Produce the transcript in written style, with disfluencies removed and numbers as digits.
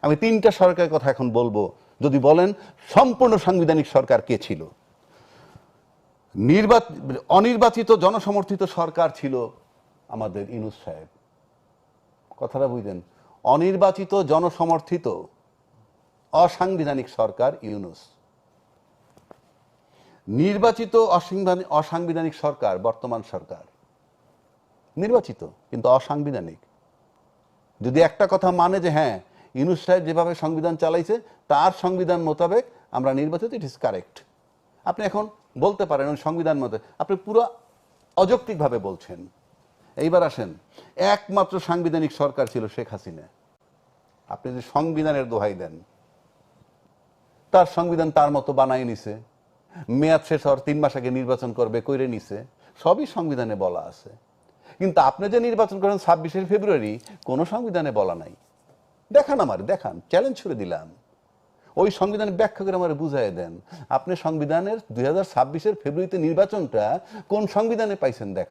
আমি তিনটা সরকারের কথা এখন বলবো। যদি বলেন সম্পূর্ণ সাংবিধানিক সরকার কে ছিল, অনির্বাচিত জনসমর্থিত সরকার ছিল আমাদের ইউনূস সাহেব। কথাটা বুঝলেন? অনির্বাচিত জনসমর্থিত অসাংবিধানিক সরকার ইউনূস। নির্বাচিত অসাংবিধানিক সরকার বর্তমান সরকার। নির্বাচিত কিন্তু অসাংবিধানিক। যদি একটা কথা মানে যে হ্যাঁ ইউনূস সাহেব যেভাবে সংবিধান চালাইছে তার সংবিধান মোতাবেক আমরা নির্বাচিত, ইট ইজ কারেক্ট। আপনি এখন বলতে পারেন সংবিধান মতে, আপনি পুরো অযৌক্তিকভাবে বলছেন। এইবার আসেন, একমাত্র সাংবিধানিক সরকার ছিল শেখ হাসিনা। আপনি যে সংবিধানের দোহাই দেন, তার সংবিধান তার মতো বানাই নিছে, মেয়াদ শেষ হওয়ার 3 মাস আগে নির্বাচন করবে কইরে নিছে, সবই সংবিধানে বলা আছে। কিন্তু আপনি যে নির্বাচন করেন 26শে ফেব্রুয়ারি, কোনো সংবিধানে বলা নাই। দেখান, আমার দেখান, চ্যালেঞ্জ ছুড়ে দিলাম। ওই সংবিধান ব্যাখ্যা করে আমার বুঝাই দেন, আপনি সংবিধানের 2026-এর ফেব্রুয়ারিতে নির্বাচনটা কোন সংবিধানে পাইছেন দেখ।